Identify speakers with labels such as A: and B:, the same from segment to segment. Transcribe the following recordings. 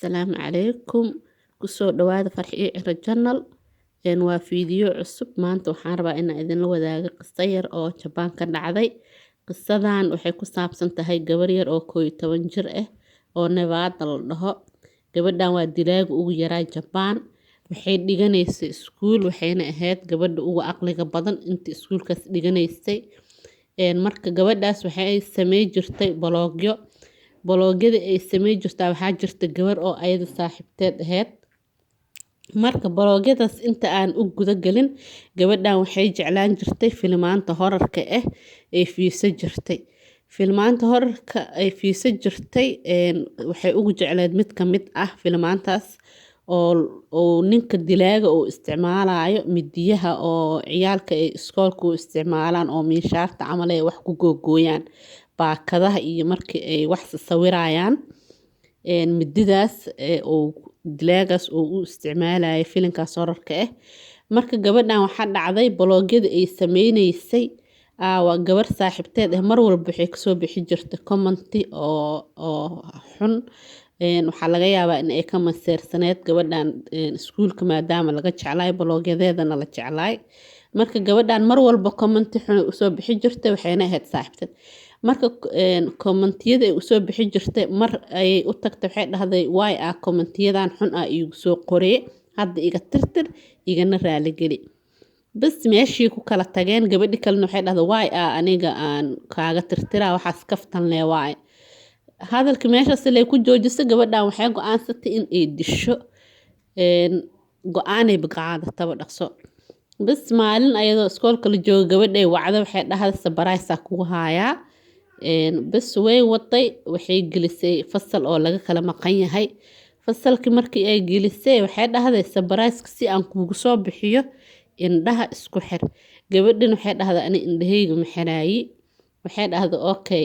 A: السلام عليكم kusoo dhawaada farxi cira channel waa fiidiyo cusub maanta waxaan rabaa in idin la wadaago qiso yar oo Japan ka dhacday qisadan waxay ku saabsan tahay gabar yar oo 11 jir ah oo Nevada la dhaho gabadhan waa dilaaga ugu yaraa Japan waxay dhiganaysay iskuul waxayna ahayd gabadha ugu aqliga badan inta iskuulkaas dhiganaysay marka gabadhaas waxay sameey jirtay balogyada ay sameey jirtay waxa jirta gabar oo ayada saaxiibteed ahayd marka balogyadaas inta aan u guda galin gabadhan waxay jeclaan jirtay filmaanta horarka ah ee fiisa jirtay filmaanta horarka ay fiisa jirtay waxay ugu jecleed mid ka mid ah filmaantaas oo ninka dilaaga oo isticmaalayo midiyaha oo ciyaalka ay iskoolku isticmaalaan oo miishaarta camal ay wax ku googooyaan baakadaha iyo markii ay wax sawirayaan mididaas oo dilaagas oo u isticmaalaya filinkaas horarka ah marka gabadhan waxa dhacday balogyada ay sameynaysay waa gabar saaxiibteed ah mar walba waxay ka soo bixi jirtay comment oo xun waxa laga yaabaa in ay ka maseersaneed gabadhan iskuulka maadaama laga jeclay balogyadeedana la jeclay marka gabadhan mar walba comment xun u soo bixi jirtay waxayna ahayd saaxiibteed marka commentiyada ay u soo bixi jirtay mar ay u tagtay waxay dhahday way commentyadan xun igu soo qorey hadda iga tirtir igana raali gali bas meeshii ku kala tageen gabadhi kalena waxay dhahday way aniga aan kaaga tirtiraa waxaas kaftan lee way hadalka meeshaas lay ku joojisay gabadhan waxay go'aansatay in ay disho go'aanay baqaadata dhaqso bas maalin ayadoo iskoolka la joogo gabadhay wacdo waxay dhahday sabaraysa kugu haayaa bas way waday waxay gelisay fasal oo laga kala maqan yahay fasalkii markii ay gelisay waxay dhahday sabarayska si aan kugu soo bixiyo indhaha isku xir gabadhan waxay dhahday ani indhahayga ma xiraayi waxay dhahday okay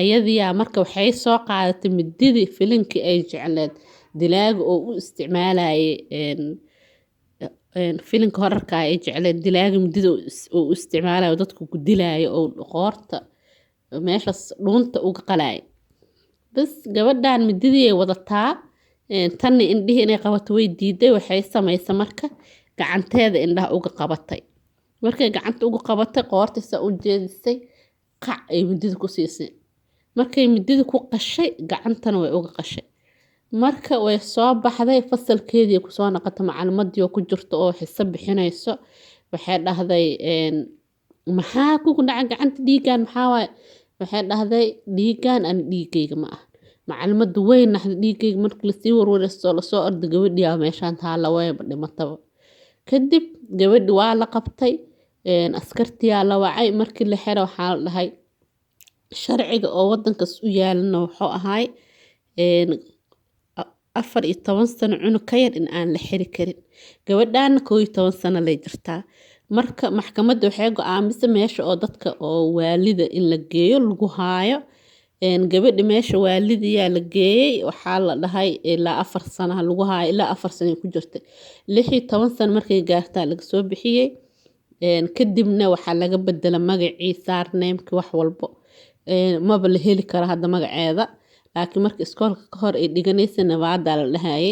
A: ayadiya marka waxay soo qaadatay mididii filinkii ay jecleed dilaaga oo u isticmaalayay filinka horarka ay jecleed dilaaga midida oo u isticmaalayo dadku ku dilaayo oo qoorta meeshaas dhuunta uga qalay bas gabadhan mididii ay wadataa tan indhihi inay qabato way diiday waxay sameysay marka gacanteeda indhaha uga qabatay markay gacanta uga qabatay qoortiisa u jeedisay qac ay midida ku siisay markay midida ku qashay gacantana way uga qashay marka way soo baxday fasalkeedii ku soo noqotay macluumaadii oo ku jirto oo xisaab bixinayso waxay dhahday maxaa ku dhacay gacanta dhiigan maxaa waay waxay dhahday dhiigan aan dhiigayga ma ah macluumaadu weyn naxda dhiigayga markii la sii warwaraysto la soo orday gabadhii meeshaan taala way dhimataba kadib gabadhi waa la qabtay askartiya la wacay markii la xiro waxa la dhahay sharciga oo wadankaas u yaalana wuxuu ahaay 14 sano cunug ka yar in aan la xiri karin gabadhan 11 sano lay jirtaa marka maxkamadda waxay go'aamisay meesha oo dadka oo waalida in la geeyo lagu haayo gabadha meesha waalidiya la geeyay waxa la dhahay ilaa 4 sano lagu haayo ilaa 4 sano ku jirtay 16 sano markay gaartaa laga soo bixiyay kadibna waxa laga bedelay magaciisa nameki wax walbo maba la heli karo hadda magaceeda laakiin markii iskoolka ka hor ay dhiganaysay Nevada la dhahay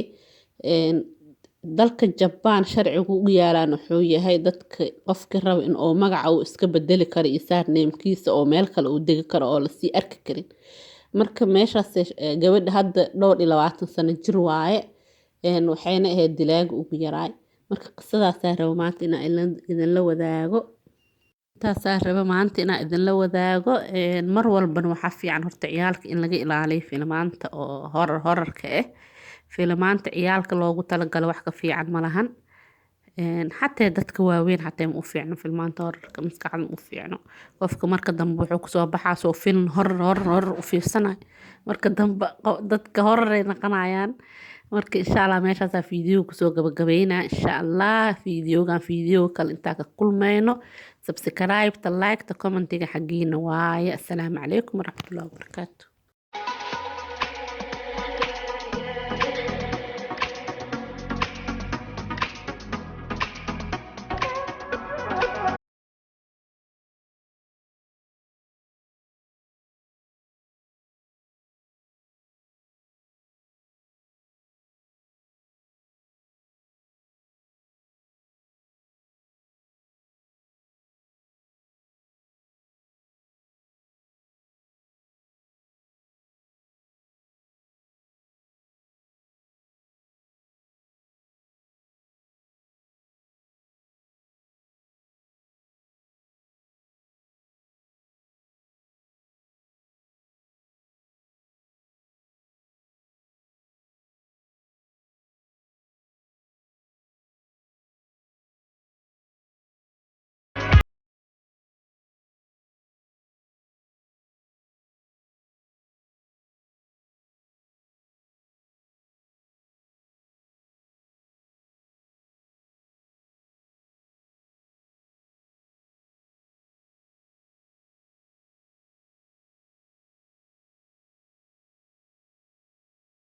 A: dalka Japan sharcigu u yaalaan wuxuu yahay dadka qofka rabo in uu magaca uu iska bedeli karo isaar namekiisa oo meel kale uu degi karo oo la sii arki karin marka meeshaas gabadha hadda 22 sano jir waaye waxayna ahayd dilaaga ugu yaraay marka qisadaas rabo maanta in idin la wadaago mar walban waxa fiican horta ciyaalka in laga ilaaliyo filmaanta oo horarka ah filmaanta ciyaalka loogu talagalay wax ka fiican ma lahan xataa dadka waaweyn xataa ma u fiicno filmaanta horarka maskaxda ma u fiicno qofka marka dambe wuxuu ku soo baxaa soo film horor u fiirsanay marka dambe dadka horar ay naqanayaan marka insha Allah meeshaas fiidiyoo ku soo gabagabeynaa insha Allah fiidiyoo kale inta ka kulmayno subscribe like comment xaqiina waaye assalaamu calaykum waraxmatullaahi wabarakaatuh